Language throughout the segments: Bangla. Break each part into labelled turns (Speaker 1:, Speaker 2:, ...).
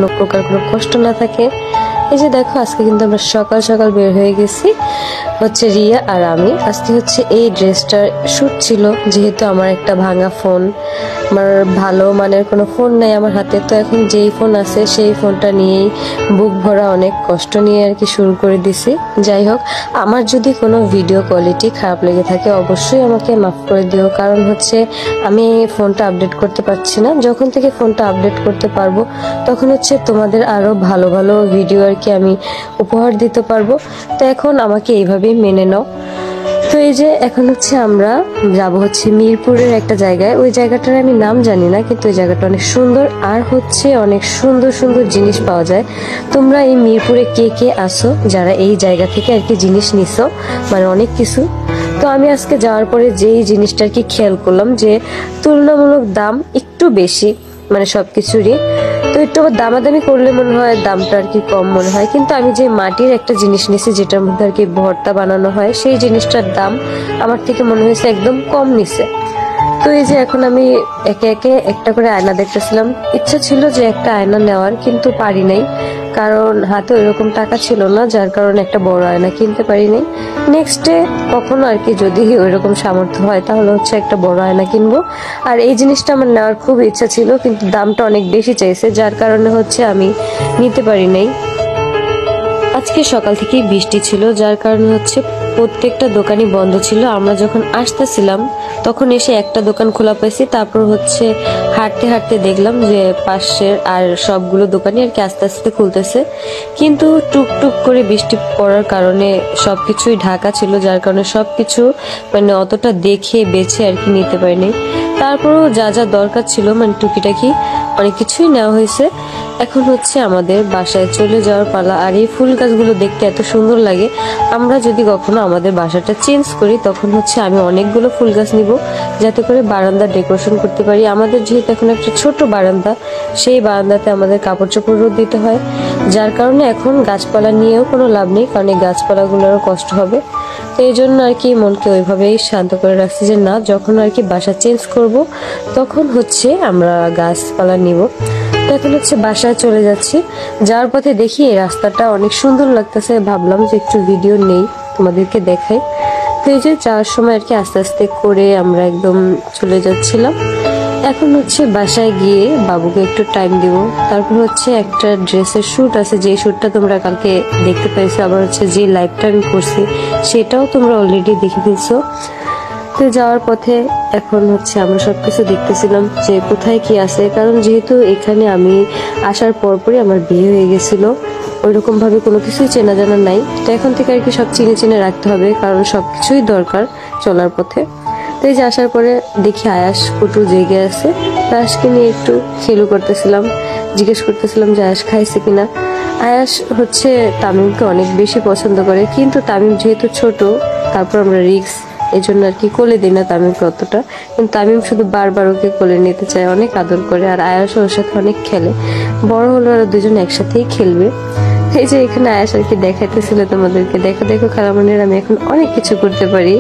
Speaker 1: কোনো প্রকার কোনো কষ্ট না থাকে। এই যে দেখো আজকে কিন্তু আমরা সকাল সকাল বের হয়ে গেছি, হচ্ছে রিয়া আর আমি। আজকে হচ্ছে এই ড্রেসটার শ্যুট ছিল, যেহেতু আমার একটা ভাঙা ফোন, আমার ভালো মানের কোনো ফোন নেই আমার হাতে, তো এখন যেই ফোন আছে সেই ফোনটা নিয়েই বুক ভরা অনেক কষ্ট নিয়ে আর কি শুরু করে দিছি। যাই হোক, আমার যদি কোনো ভিডিও কোয়ালিটি খারাপ লেগে থাকে অবশ্যই আমাকে মাফ করে দিও, কারণ হচ্ছে আমি ফোনটা আপডেট করতে পারছি না। যখন থেকে ফোনটা আপডেট করতে পারবো তখন হচ্ছে তোমাদের আরো ভালো ভালো ভিডিও আর কি আমি উপহার দিতে পারবো। তো এখন আমাকে এইভাবেই মেনে নাও। তো এই যে এখন হচ্ছে আমরা যাব হচ্ছে মিরপুরের একটা জায়গায়, ওই জায়গাটার আমি নাম জানি না, কিন্তু ওই জায়গাটা অনেক সুন্দর আর হচ্ছে অনেক সুন্দর সুন্দর জিনিস পাওয়া যায়। তোমরা এই মিরপুরে কে কে আসো যারা এই জায়গা থেকে আর কি জিনিস নিছো, মানে অনেক কিছু। তো আমি আজকে যাওয়ার পরে যেই জিনিসটা আর কি খেয়াল করলাম যে তুলনামূলক দাম একটু বেশি, মানে সবকিছুরই। তো একটু দামাদামি করলে মনে হয় দামটা আর কি কম মনে হয়, কিন্তু আমি যে মাটির একটা জিনিস নিয়েছি যেটার মধ্যে আর কি ভর্তা বানানো হয়, সেই জিনিসটার দাম আমার থেকে মনে হয়েছে একদম কম নিছে। তো এই যে এখন আমি একে একে একটা করে আয়না দেখতেছিলাম। ইচ্ছা ছিল যে একটা আয়না নেওয়ার, কিন্তু পারি নাই, কারণ হাতে ওইরকম টাকা ছিল না, যার কারণে একটা বড় আয়না কিনতে পারি নাই। নেক্সট ডে কখনো আর কি যদি ওইরকম সামর্থ্য হয় তাহলে হচ্ছে একটা বড় আয়না কিনবো। আর এই জিনিসটা আমার নেওয়ার খুব ইচ্ছা ছিল, কিন্তু দামটা অনেক বেশি চাইছে, যার কারণে হচ্ছে আমি নিতে পারি নাই। আজকে সকাল থেকেই বৃষ্টি ছিল, যার কারণে হচ্ছে প্রত্যেকটা দোকানই বন্ধ ছিল। আমরা যখন আসতেছিলাম তখন এসে একটা দোকান খোলা পাইছি, তারপর হচ্ছে হাঁটতে হাঁটতে দেখলাম যে পাশের আর সবগুলো দোকানই আর কি আস্তে আস্তে খুলতেছে, কিন্তু টুকটুক করে বৃষ্টি পড়ার কারণে সবকিছুই ঢাকা ছিল, যার কারণে সবকিছু মানে অতটা দেখে বেছে আর কি নিতে পারিনি। তারপরও যা যা দরকার ছিল মানে টুকিটাকি অনেক কিছুই নেওয়া হয়েছে। এখন হচ্ছে আমাদের বাসায় চলে যাওয়ার পালা। আর এই ফুল গাছগুলো দেখতে এত সুন্দর লাগে, আমরা যদি কখনো আমাদের বাসাটা চেঞ্জ করি তখন হচ্ছে আমি অনেকগুলো ফুল গাছ নিব, যাতে করে বারান্দা ডেকোরেশন করতে পারি। আমাদের যেহেতু এখন একটা ছোট বারান্দা, সেই বারান্দাতে আমাদের কাপড় চোপড় রোদ দিতে হয়, যার কারণে এখন গাছপালা নিয়েও কোনো লাভ নেই, কারণ এই গাছপালাগুলোরও কষ্ট হবে। তো এই জন্য আর কি মনকে ওইভাবেই শান্ত করে রাখছি যে না, যখন আর কি বাসা চেঞ্জ করব তখন হচ্ছে আমরা গাছপালা নিব। তো এখন হচ্ছে বাসায় চলে যাচ্ছি, যাওয়ার পথে দেখি এই রাস্তাটা অনেক সুন্দর লাগতেছে, ভাবলাম যে একটু ভিডিও নেই তোমাদেরকে দেখাই। তো এই যে যাওয়ার সময় আর কি আস্তে আস্তে করে আমরা একদম চলে যাচ্ছিলাম। এখন হচ্ছে বাসায় গিয়ে বাবুকে একটু টাইম দিব, তারপর হচ্ছে একটা ড্রেসের শ্যুট আছে, যে শ্যুটটা তোমরা কালকে দেখতে পাইছো, আবার হচ্ছে যে লাইভটা আমি করছি সেটাও তোমরা অলরেডি দেখে ফেলছো। তো যাওয়ার পথে এখন হচ্ছে আমরা সবকিছু দেখতেছিলাম যে কোথায় কি আছে, কারণ যেহেতু এখানে আমি আসার পরপরই আমার বিয়ে হয়ে গেছিল, ওইরকম ভাবে কোনো কিছুই চেনা জানা নাই। তো এখন থেকে আর কি সব চিনে চিনে রাখতে হবে, কারণ সবকিছুই দরকার চলার পথে। তো এই যে আসার পরে দেখি আয়াস কুটু জেগে আছে, আয়াসকে নিয়ে একটু খেলু করতেছিলাম, জিজ্ঞেস করতেছিলাম যে আয়াস খাইছে কিনা। আয়াস হচ্ছে তামিমকে অনেক বেশি পছন্দ করে, কিন্তু তামিম যেহেতু ছোট, তারপর আমরা রিক্স, এই জন্য আর কি কোলে দিই না তামিমকে অতটা, কিন্তু তামিম শুধু বারবার ওকে কোলে নিতে চায়, অনেক আদর করে, আর আয়াস ওর সাথে অনেক খেলে। বড় হলো ওরা দুজন একসাথেই খেলবে। এই যে এখানে আয়াস আর কি দেখাইতেছিল তোমাদেরকে, দেখো দেখো খালামণির আমি এখন অনেক কিছু করতে পারি,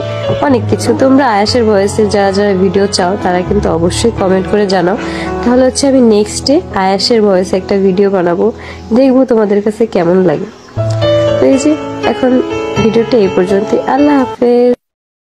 Speaker 1: অনেক কিছু। তোমরা আয়াসের ভয়েসের যারা যারা ভিডিও চাও তারা কিন্তু অবশ্যই কমেন্ট করে জানাও, তাহলে হচ্ছে আমি নেক্সট ডে আয়াসের ভয়েসে একটা ভিডিও বানাবো, দেখবো তোমাদের কাছে কেমন লাগে। তো এই যে এখন ভিডিওটা এই পর্যন্তই, আল্লাহ হাফেজ।